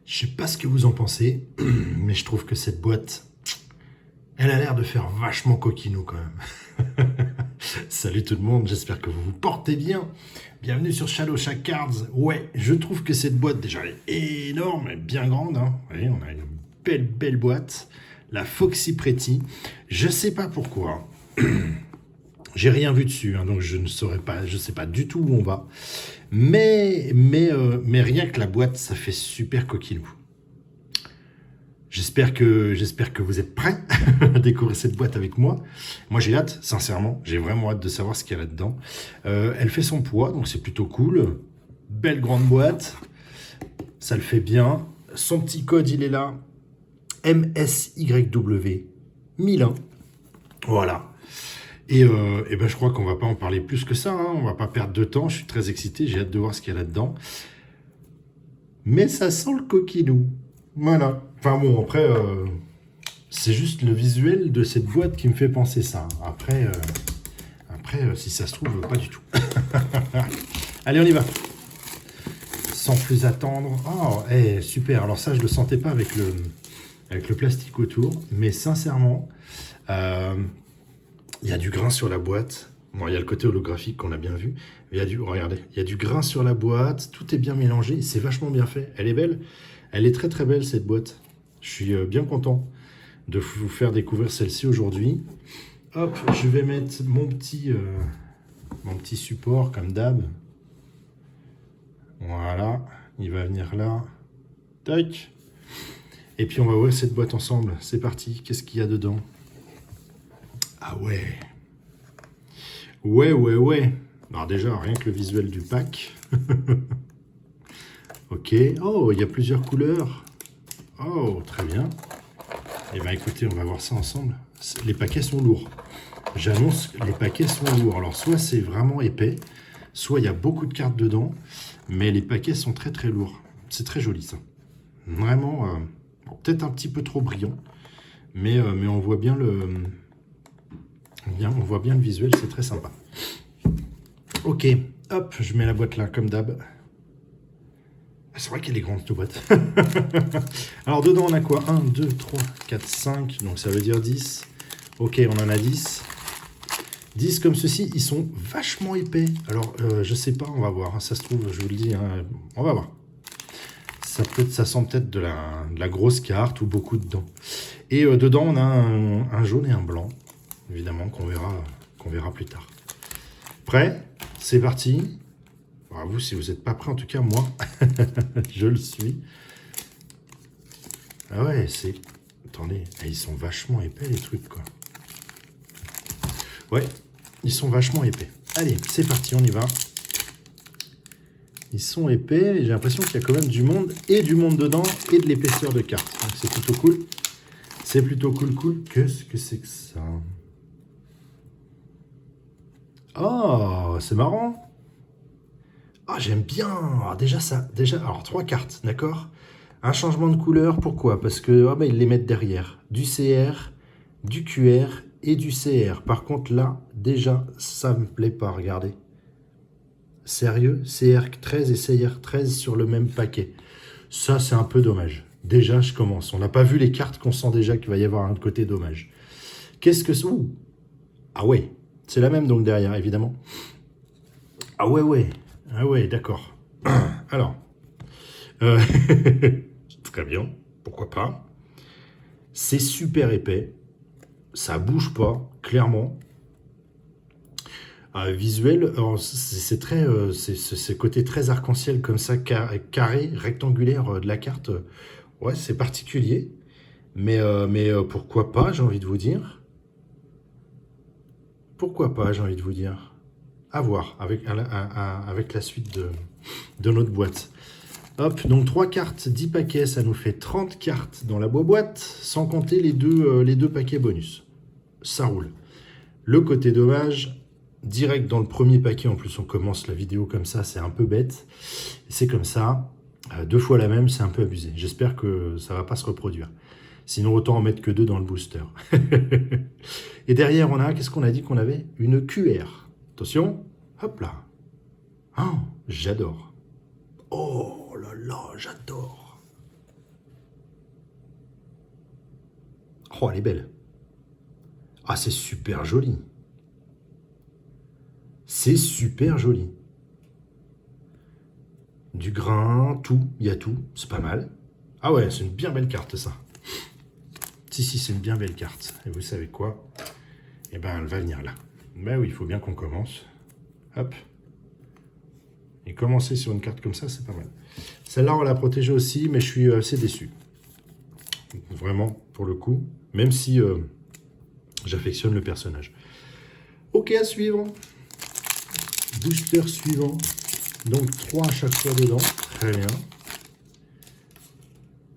Je sais pas ce que vous en pensez, mais je trouve que cette boîte, elle a l'air de faire vachement coquinou quand même. Salut tout le monde, j'espère que vous vous portez bien. Bienvenue sur Shadow Shack Cards. Ouais, je trouve que cette boîte, déjà, elle est énorme, elle est bien grande. Hein. Vous voyez, on a une belle boîte. La Foxy Pretty. Je sais pas pourquoi. J'ai rien vu dessus, hein, donc je ne saurais pas, je sais pas du tout où on va. Mais rien que la boîte, ça fait super coquinou. J'espère que vous êtes prêts à découvrir cette boîte avec moi. Moi, j'ai hâte, sincèrement. J'ai vraiment hâte de savoir ce qu'il y a là-dedans. Elle fait son poids, donc c'est plutôt cool. Belle grande boîte. Ça le fait bien. Son petit code, il est là. MSYW 1001. Voilà. Et ben, je crois qu'on va pas en parler plus que ça. Hein. On va pas perdre de temps. Je suis très excité. J'ai hâte de voir ce qu'il y a là-dedans. Mais ça sent le coquinou. Voilà. Enfin bon, après, c'est juste le visuel de cette boîte qui me fait penser ça. Après, si ça se trouve, pas du tout. Allez, on y va. Sans plus attendre. Oh, super. Alors ça, je le sentais pas avec le plastique autour. Mais sincèrement, il y a du grain sur la boîte. Bon, il y a le côté holographique qu'on a bien vu. Mais regardez, il y a du grain sur la boîte. Tout est bien mélangé. C'est vachement bien fait. Elle est belle. Elle est très très belle cette boîte. Je suis bien content de vous faire découvrir celle-ci aujourd'hui. Hop, je vais mettre mon petit support comme d'hab. Voilà, il va venir là. Tac. Et puis on va ouvrir cette boîte ensemble. C'est parti. Qu'est-ce qu'il y a dedans? Ah ouais. Ouais. Alors déjà, rien que le visuel du pack. Ok. Oh, il y a plusieurs couleurs. Oh, très bien. Eh bien, écoutez, on va voir ça ensemble. Les paquets sont lourds. J'annonce, les paquets sont lourds. Alors, soit c'est vraiment épais, soit il y a beaucoup de cartes dedans, mais les paquets sont très très lourds. C'est très joli, ça. Vraiment, bon, peut-être un petit peu trop brillant, mais on voit bien on voit bien le visuel, c'est très sympa. Ok, hop, je mets la boîte là, comme d'hab. C'est vrai qu'elle est grande, cette boîte. Alors, dedans, on a quoi? 1, 2, 3, 4, 5. Donc, ça veut dire 10. Ok, on en a 10. 10 comme ceci, ils sont vachement épais. Alors, je sais pas, on va voir. Ça se trouve, je vous le dis, hein, on va voir. Ça sent peut-être de la grosse carte ou beaucoup dedans. Et dedans, on a un jaune et un blanc, évidemment, qu'on verra plus tard. Prêt? C'est parti. Alors vous, si vous n'êtes pas prêt, en tout cas, moi, je le suis. Ah ouais, c'est... Attendez, ils sont vachement épais, les trucs, quoi. Ouais, ils sont vachement épais. Allez, c'est parti, on y va. Ils sont épais, et j'ai l'impression qu'il y a quand même du monde dedans, et de l'épaisseur de cartes. Donc c'est plutôt cool. C'est plutôt cool. Qu'est-ce que c'est que ça? Oh, c'est marrant. Ah, j'aime bien. Alors alors 3 cartes, d'accord? Un changement de couleur, pourquoi? Parce que ils les mettent derrière. Du CR, du QR et du CR. Par contre, là, déjà, ça me plaît pas, regardez. Sérieux? CR13 et CR13 sur le même paquet. Ça, c'est un peu dommage. Déjà, je commence. On n'a pas vu les cartes qu'on sent déjà qu'il va y avoir un côté dommage. Qu'est-ce que c'est? Ah ouais, c'est la même donc derrière, évidemment. Ah ouais. Ah ouais, d'accord. Alors, euh, très bien, pourquoi pas. C'est super épais, ça bouge pas, clairement. Visuel, c'est très, c'est côté très arc-en-ciel comme ça, carré, rectangulaire de la carte. Ouais, c'est particulier, mais pourquoi pas, j'ai envie de vous dire. Pourquoi pas, j'ai envie de vous dire. À voir avec la suite de notre boîte. Hop, donc 3 cartes, 10 paquets, ça nous fait 30 cartes dans la boîte, sans compter les deux paquets bonus. Ça roule. Le côté dommage, direct dans le premier paquet, en plus on commence la vidéo comme ça, c'est un peu bête. C'est comme ça, 2 fois la même, c'est un peu abusé. J'espère que ça va pas se reproduire. Sinon, autant en mettre que 2 dans le booster. Et derrière, on a, qu'est-ce qu'on a dit qu'on avait? Une QR. Attention, hop là. Oh, j'adore. Oh là là, j'adore. Oh, elle est belle. Ah, c'est super joli. C'est super joli. Du grain, tout, il y a tout, c'est pas mal. Ah ouais, c'est une bien belle carte ça. Si, c'est une bien belle carte. Et vous savez quoi? Eh ben, elle va venir là. Ben oui, il faut bien qu'on commence. Hop. Et commencer sur une carte comme ça, c'est pas mal. Celle-là, on l'a protégée aussi, mais je suis assez déçu. Vraiment, pour le coup. Même si j'affectionne le personnage. Ok, à suivre. Booster suivant. Donc 3 à chaque fois dedans. Très bien.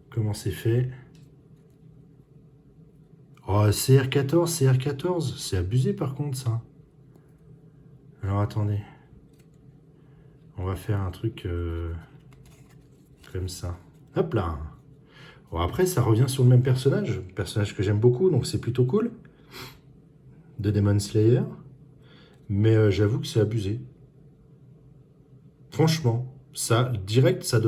Comment c'est fait? Oh, CR14. C'est abusé par contre ça. Alors attendez. On va faire un truc comme ça. Hop là. Bon, après, ça revient sur le même personnage. Personnage que j'aime beaucoup, donc c'est plutôt cool. De Demon Slayer. Mais j'avoue que c'est abusé. Franchement, ça, direct, ça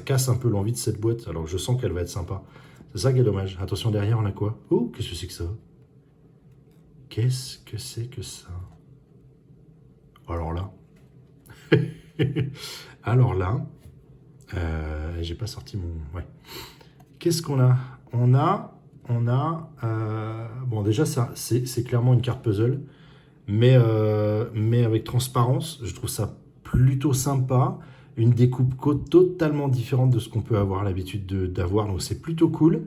casse un peu l'envie de cette boîte. Alors je sens qu'elle va être sympa. C'est ça qui est dommage. Attention, derrière, on a quoi? Oh, qu'est-ce que c'est que ça? Qu'est-ce que c'est que ça? Alors là. Alors là. J'ai pas sorti mon... Ouais. Qu'est-ce qu'on a? On a... bon, déjà, ça, c'est clairement une carte puzzle. Mais avec transparence, je trouve ça plutôt sympa. Une découpe totalement différente de ce qu'on peut avoir l'habitude d'avoir, donc c'est plutôt cool.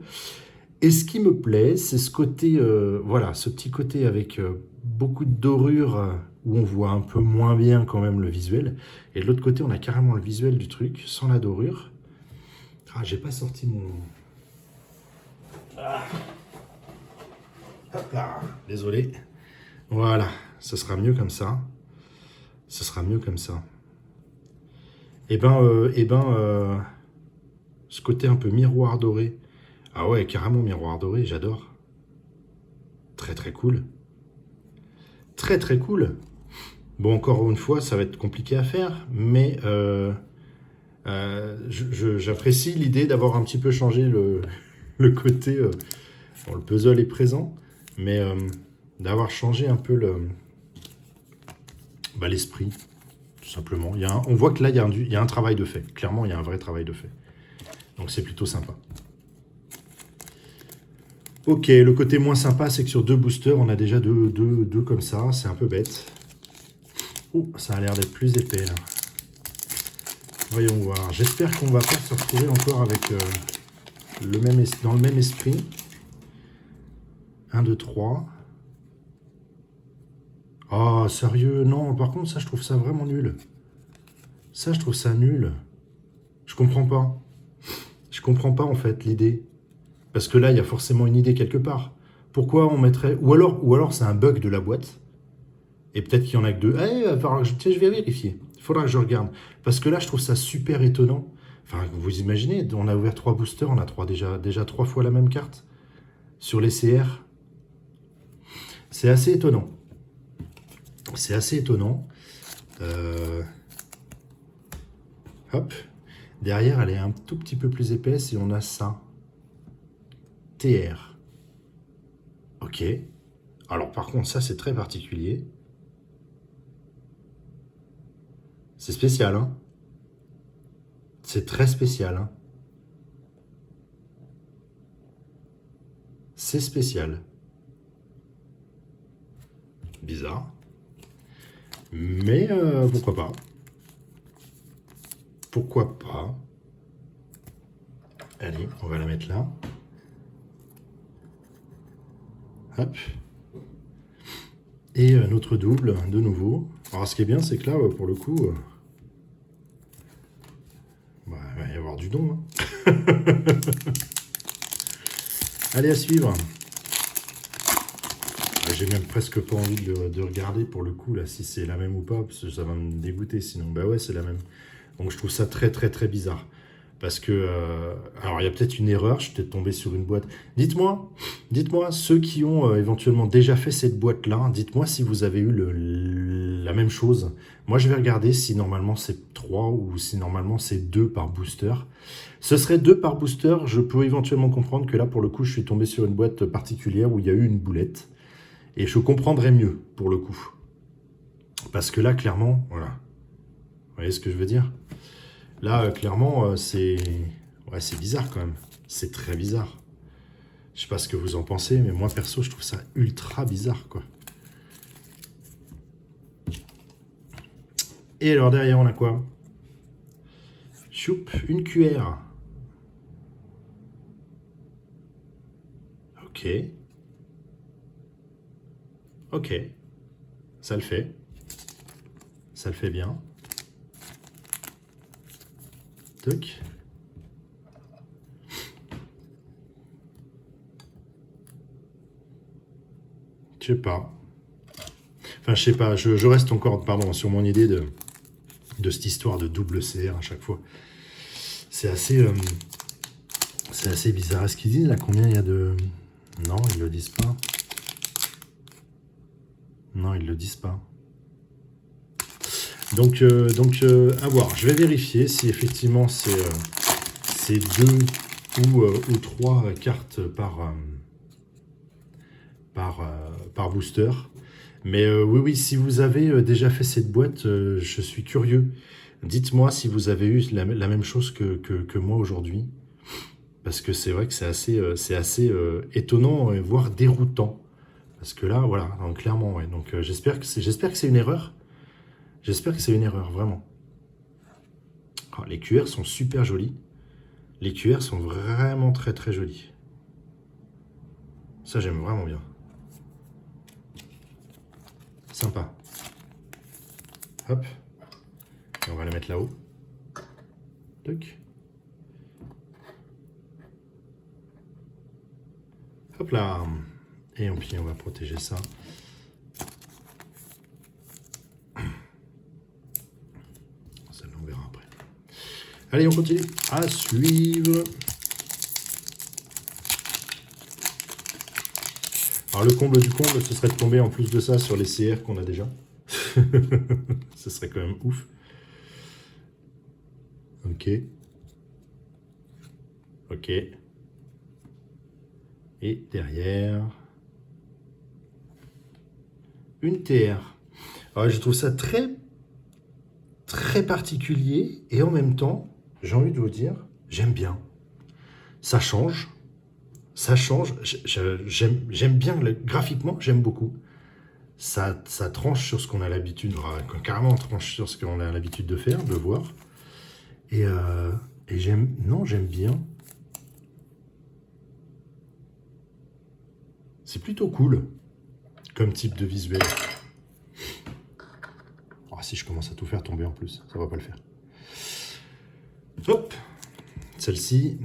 Et ce qui me plaît, c'est ce côté, voilà, ce petit côté avec beaucoup de dorures où on voit un peu moins bien quand même le visuel. Et de l'autre côté, on a carrément le visuel du truc sans la dorure. Ah, j'ai pas sorti mon... Ah. Hop là, désolé. Voilà, ce sera mieux comme ça. Ce sera mieux comme ça. Ce côté un peu miroir doré. Ah ouais, carrément miroir doré, j'adore. Très très cool. Très très cool. Bon, encore une fois, ça va être compliqué à faire, mais j'apprécie l'idée d'avoir un petit peu changé le côté... bon, le puzzle est présent, mais d'avoir changé un peu l'esprit, tout simplement. On voit que là, il y a un travail de fait. Clairement, il y a un vrai travail de fait. Donc c'est plutôt sympa. Ok, le côté moins sympa, c'est que sur 2 boosters, on a déjà deux comme ça. C'est un peu bête. Oh, ça a l'air d'être plus épais, là. Voyons voir. J'espère qu'on va pas se retrouver encore avec dans le même esprit. 1, 2, 3. Oh, sérieux, non. Par contre, ça, je trouve ça vraiment nul. Ça, je trouve ça nul. Je comprends pas. Je comprends pas, en fait, l'idée. Parce que là, il y a forcément une idée quelque part. Pourquoi on mettrait... Ou alors c'est un bug de la boîte. Et peut-être qu'il y en a que 2. Eh, je vais vérifier. Il faudra que je regarde. Parce que là, je trouve ça super étonnant. Enfin, vous imaginez, on a ouvert 3 boosters, on a déjà 3 fois la même carte. Sur les CR. C'est assez étonnant. C'est assez étonnant. Hop. Derrière, elle est un tout petit peu plus épaisse et on a ça. TR. Ok. Alors par contre, ça c'est très particulier. C'est spécial, hein. C'est très spécial, hein. C'est spécial. Bizarre. Mais pourquoi pas? Pourquoi pas? Allez, on va la mettre là. Hop. Et notre double, de nouveau. Alors, ce qui est bien, c'est que là, pour le coup, il va y avoir du don. Hein. Allez, à suivre. J'ai même presque pas envie de regarder, pour le coup, là, si c'est la même ou pas, parce que ça va me dégoûter sinon. Bah ouais, c'est la même. Donc, je trouve ça très, très, très bizarre. Parce que, alors il y a peut-être une erreur, je suis peut-être tombé sur une boîte. Dites-moi, ceux qui ont éventuellement déjà fait cette boîte-là, dites-moi si vous avez eu la même chose. Moi, je vais regarder si normalement c'est 3 ou si normalement c'est 2 par booster. Ce serait 2 par booster, je peux éventuellement comprendre que là, pour le coup, je suis tombé sur une boîte particulière où il y a eu une boulette. Et je comprendrais mieux, pour le coup. Parce que là, clairement, voilà. Vous voyez ce que je veux dire? Là, clairement, c'est... Ouais, c'est bizarre quand même. C'est très bizarre. Je sais pas ce que vous en pensez, mais moi, perso, je trouve ça ultra bizarre, quoi. Et alors, derrière, on a quoi? Choup, une cuillère. Ok. Ok. Ça le fait. Ça le fait bien. Toc. Je sais pas. Enfin, je sais pas. Je reste encore, pardon, sur mon idée de cette histoire de double CR à chaque fois. C'est assez bizarre. Est-ce qu'ils disent là combien il y a de... Non, ils le disent pas. Non, ils le disent pas. Donc, à voir. Je vais vérifier si effectivement c'est 2 ou 3 cartes par booster. Mais oui, si vous avez déjà fait cette boîte, je suis curieux. Dites-moi si vous avez eu la même chose que moi aujourd'hui. Parce que c'est vrai que c'est assez étonnant, voire déroutant. Parce que là, voilà, donc, clairement, ouais. Donc j'espère que c'est une erreur. J'espère que c'est une erreur, vraiment. Oh, les QR sont super jolis. Les QR sont vraiment très très jolis. Ça, j'aime vraiment bien. Sympa. Hop. Et on va la mettre là-haut. Toc. Hop là. Et puis on va protéger ça. Ça, on verra après. Allez, on continue. À suivre. Alors le comble du comble, ce serait de tomber en plus de ça sur les CR qu'on a déjà. Ce serait quand même ouf. Ok. Ok. Et derrière, une TR. Alors, je trouve ça très, très particulier et en même temps, j'ai envie de vous dire, j'aime bien. Ça change. Ça change. J'aime bien, graphiquement, j'aime beaucoup. Ça tranche sur ce qu'on a l'habitude, carrément tranche sur ce qu'on a l'habitude de faire, de voir. Et j'aime bien. C'est plutôt cool comme type de visuel. Oh, si je commence à tout faire tomber en plus, ça va pas le faire. Hop, celle-ci.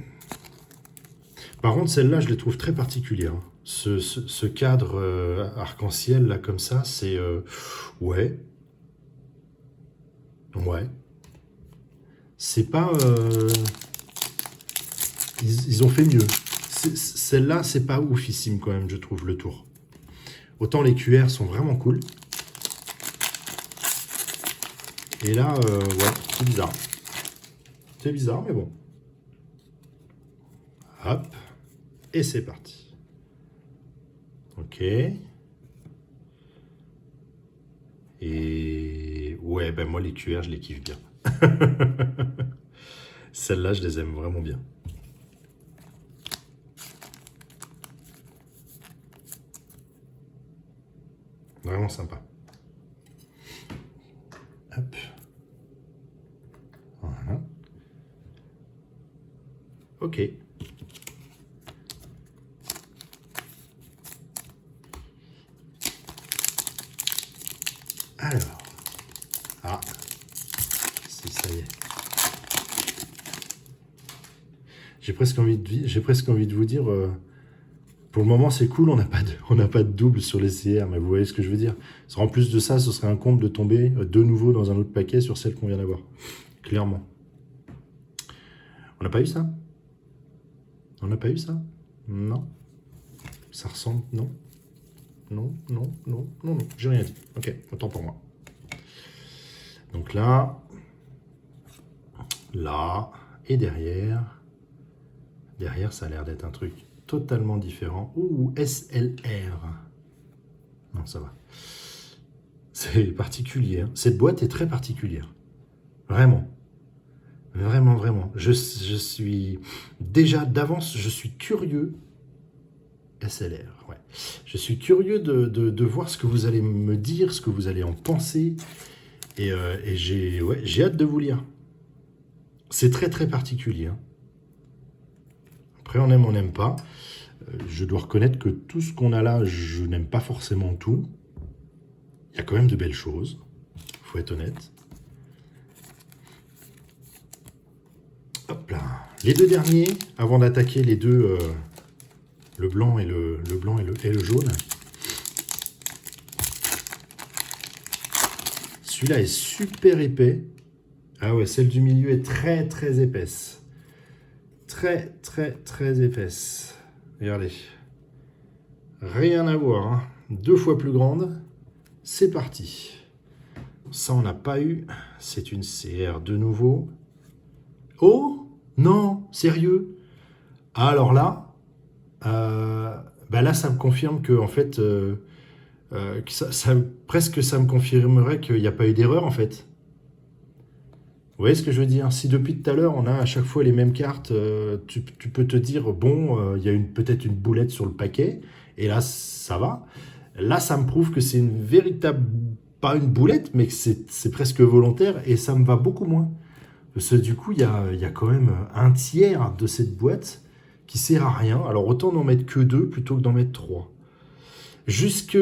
Par contre, celle-là, je les trouve très particulière. Ce cadre arc-en-ciel, là, comme ça, c'est... ouais. Ouais. C'est pas... Ils ont fait mieux. Celle-là, c'est pas oufissime, quand même, je trouve, le tour. Autant les QR sont vraiment cool. Et là, ouais, c'est bizarre. C'est bizarre, mais bon. Hop. Et c'est parti. Ok. Et ouais, ben moi les QR, je les kiffe bien. Celles-là, je les aime vraiment bien. Vraiment sympa. Hop. Voilà. Ok. Alors. Ah. Si, ça y est. J'ai presque envie de vous dire... pour le moment, c'est cool, on n'a pas de double sur les CR, mais vous voyez ce que je veux dire. En plus de ça, ce serait un comble de tomber de nouveau dans un autre paquet sur celle qu'on vient d'avoir. Clairement. On n'a pas eu ça? On n'a pas eu ça? Non. Ça ressemble... Non. Non, non, non, non, non. J'ai rien dit. Ok, autant pour moi. Donc là, là, et derrière. Derrière, ça a l'air d'être un truc totalement différent. Ouh, SLR. Non, ça va. C'est particulier. Hein. Cette boîte est très particulière. Vraiment. Vraiment, vraiment. Je suis... Déjà, d'avance, je suis curieux. SLR, ouais. Je suis curieux de voir ce que vous allez me dire, ce que vous allez en penser. Et j'ai hâte de vous lire. C'est très, très particulier. Hein. Après, on aime, on n'aime pas. Je dois reconnaître que tout ce qu'on a là, je n'aime pas forcément tout. Il y a quand même de belles choses. Il faut être honnête. Hop là. Les deux derniers, avant d'attaquer les deux, le blanc et le blanc et le jaune. Celui-là est super épais. Ah ouais, celle du milieu est très très épaisse. Très très très épaisse. Regardez. Rien à voir. Hein. 2 fois plus grande. C'est parti. Ça, on n'a pas eu. C'est une CR de nouveau. Oh non, sérieux. Alors là, bah là, ça me confirme que en fait, presque ça me confirmerait qu'il n'y a pas eu d'erreur en fait. Vous voyez ce que je veux dire? Si depuis tout à l'heure, on a à chaque fois les mêmes cartes, tu peux te dire, bon, il y a peut-être une boulette sur le paquet, et là, ça va. Là, ça me prouve que c'est une véritable, pas une boulette, mais que c'est presque volontaire, et ça me va beaucoup moins. Parce que du coup, il y a quand même un tiers de cette boîte qui sert à rien. Alors, autant n'en mettre que 2 plutôt que d'en mettre 3. Jusque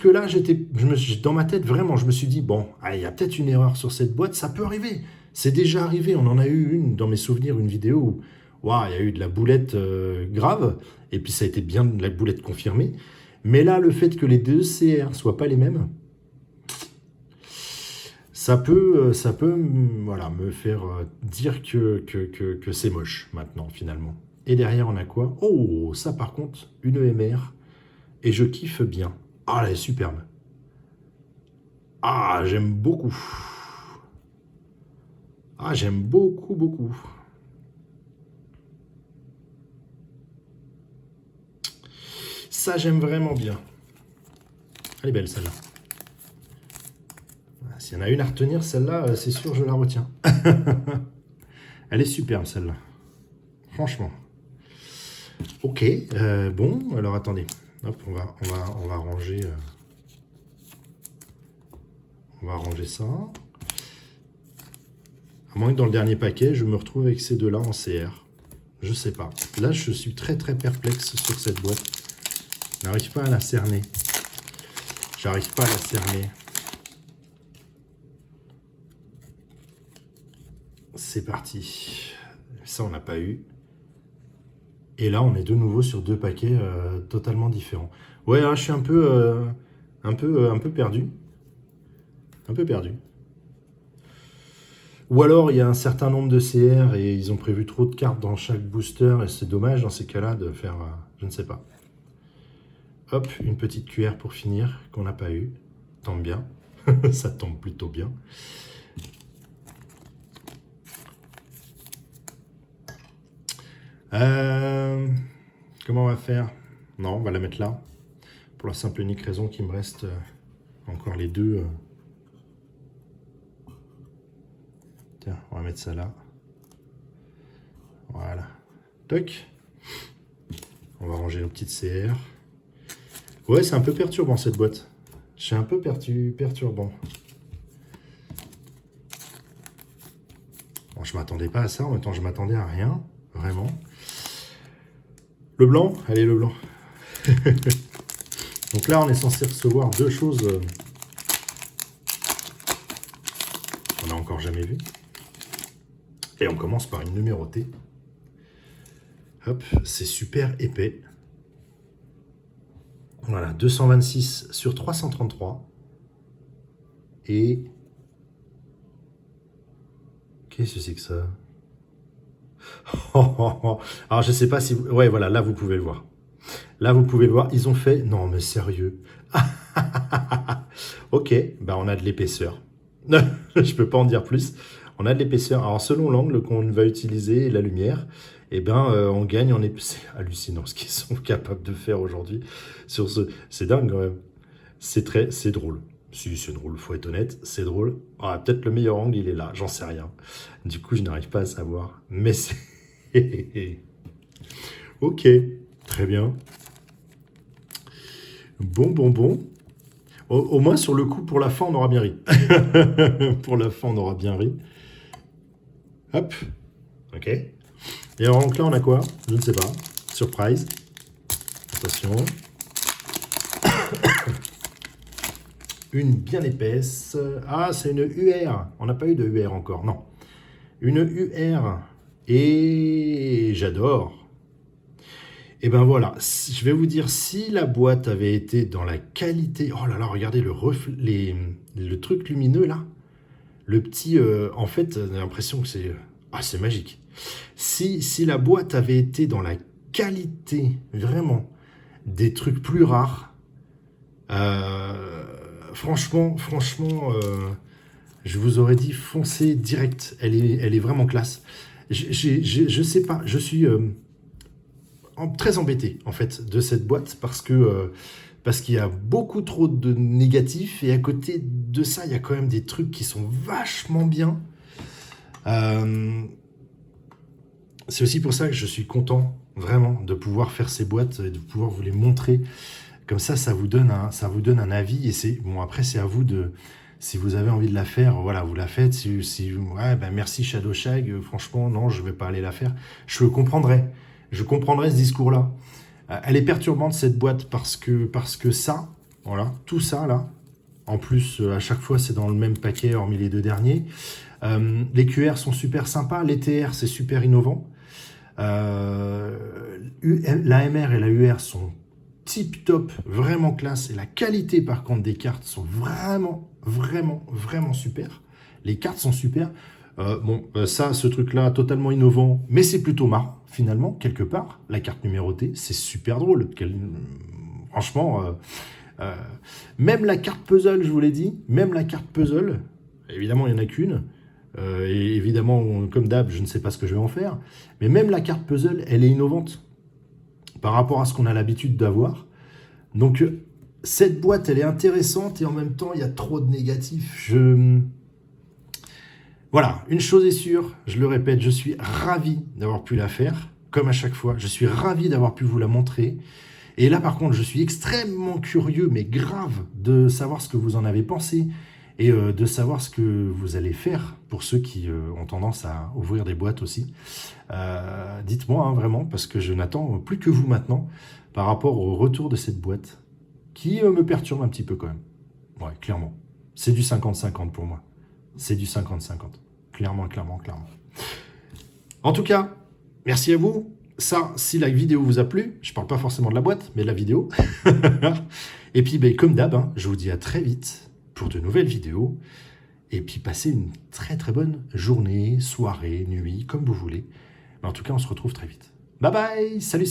là, dans ma tête, vraiment, je me suis dit, bon, allez, il y a peut-être une erreur sur cette boîte, ça peut arriver. C'est déjà arrivé, on en a eu une, dans mes souvenirs, une vidéo où, waouh, il y a eu de la boulette grave, et puis ça a été bien de la boulette confirmée. Mais là, le fait que les deux CR soient pas les mêmes, ça peut voilà, me faire dire que c'est moche, maintenant, finalement. Et derrière, on a quoi? Oh, ça, par contre, une EMR. Et je kiffe bien. Ah, elle est superbe. Ah, j'aime beaucoup. Ah, j'aime beaucoup, beaucoup. Ça, j'aime vraiment bien. Elle est belle, celle-là. S'il y en a une à retenir, celle-là, c'est sûr, je la retiens. Elle est superbe, celle-là. Franchement. Ok, bon, alors attendez. Hop, on va ranger... on va ranger ça. À moins que dans le dernier paquet, je me retrouve avec ces deux-là en CR. Je sais pas. Là, je suis très très perplexe sur cette boîte. Je n'arrive pas à la cerner. J'arrive pas à la cerner. C'est parti. Ça, on n'a pas eu. Et là, on est de nouveau sur 2 paquets totalement différents. Ouais, là, je suis un peu perdu. Un peu perdu. Ou alors, il y a un certain nombre de CR et ils ont prévu trop de cartes dans chaque booster. Et c'est dommage dans ces cas-là de faire... je ne sais pas. Hop, une petite cuillère pour finir, qu'on n'a pas eu. Tombe bien. Ça tombe plutôt bien. Comment on va faire? Non, on va la mettre là. Pour la simple et unique raison qu'il me reste encore les deux. Tiens, on va mettre ça là. Voilà. Toc. On va ranger nos petites CR. Ouais, c'est un peu perturbant cette boîte. C'est un peu perturbant. Bon, je m'attendais pas à ça. En même temps, je m'attendais à rien. Vraiment. Le blanc, allez le blanc. Donc là, on est censé recevoir 2 choses qu'on n'a encore jamais vues. Et on commence par une numérotée. Hop, c'est super épais. Voilà, 226 sur 333. Et... qu'est-ce que c'est que ça? Alors, je sais pas si... Ouais, voilà, là, vous pouvez le voir. Là, vous pouvez le voir. Ils ont fait... Non, mais sérieux. Ok, bah on a de l'épaisseur. Je peux pas en dire plus. On a de l'épaisseur. Alors, selon l'angle qu'on va utiliser et la lumière, eh ben, on gagne en épaisseur. C'est hallucinant ce qu'ils sont capables de faire aujourd'hui sur ce... C'est dingue, quand même. C'est drôle. Si, c'est drôle, faut être honnête, c'est drôle. Ah, peut-être le meilleur angle, il est là, j'en sais rien. Du coup, je n'arrive pas à savoir. Mais c'est... Ok, très bien. Bon. Au moins, sur le coup, pour la fin, on aura bien ri. Pour la fin, on aura bien ri. Hop. Ok. Et alors, donc là, on a quoi? Je ne sais pas. Surprise. Attention. Une bien épaisse. Ah, c'est une UR. On n'a pas eu de UR encore, non. Une UR. Et j'adore. Et ben voilà, je vais vous dire, si la boîte avait été dans la qualité... Oh là là, regardez le truc lumineux là. Le petit... en fait, on a l'impression que c'est... Ah, c'est magique. Si la boîte avait été dans la qualité, vraiment, des trucs plus rares, franchement, je vous aurais dit foncez direct. Elle est vraiment classe. Je sais pas, je suis très embêté en fait de cette boîte parce qu'il y a beaucoup trop de négatifs et à côté de ça, il y a quand même des trucs qui sont vachement bien. C'est aussi pour ça que je suis content vraiment de pouvoir faire ces boîtes et de pouvoir vous les montrer. Comme ça vous donne un avis et c'est bon. Après, c'est à vous de, si vous avez envie de la faire, voilà, vous la faites. Ouais, ben merci Shadow Shag. Franchement, non, je vais pas aller la faire. Je comprendrai ce discours-là. Elle est perturbante cette boîte parce que ça, voilà, tout ça là. En plus, à chaque fois, c'est dans le même paquet, hormis les deux derniers. Les QR sont super sympas. Les TR, c'est super innovant. La MR et la UR sont tip top, vraiment classe. Et la qualité, par contre, des cartes sont vraiment super. Les cartes sont super. Ce truc-là, totalement innovant, mais c'est plutôt marrant, finalement, quelque part. La carte numérotée, c'est super drôle. Franchement, même la carte puzzle, je vous l'ai dit, même la carte puzzle, évidemment, il n'y en a qu'une. Et évidemment, comme d'hab, je ne sais pas ce que je vais en faire. Mais même la carte puzzle, elle est innovante par rapport à ce qu'on a l'habitude d'avoir. Donc, cette boîte, elle est intéressante et en même temps, il y a trop de négatifs. Voilà, une chose est sûre, je le répète, je suis ravi d'avoir pu la faire, comme à chaque fois. Je suis ravi d'avoir pu vous la montrer. Et là, par contre, je suis extrêmement curieux, mais grave, de savoir ce que vous en avez pensé et de savoir ce que vous allez faire pour ceux qui ont tendance à ouvrir des boîtes aussi. Dites-moi hein, vraiment, parce que je n'attends plus que vous maintenant par rapport au retour de cette boîte qui me perturbe un petit peu quand même. Ouais, clairement. C'est du 50-50 pour moi. C'est du 50-50. Clairement. En tout cas, merci à vous. Ça, si la vidéo vous a plu, je parle pas forcément de la boîte, mais de la vidéo. Et puis, comme d'hab, hein, je vous dis à très vite pour de nouvelles vidéos. Et puis, passez une très bonne journée, soirée, nuit, comme vous voulez. Mais en tout cas, on se retrouve très vite. Bye bye, salut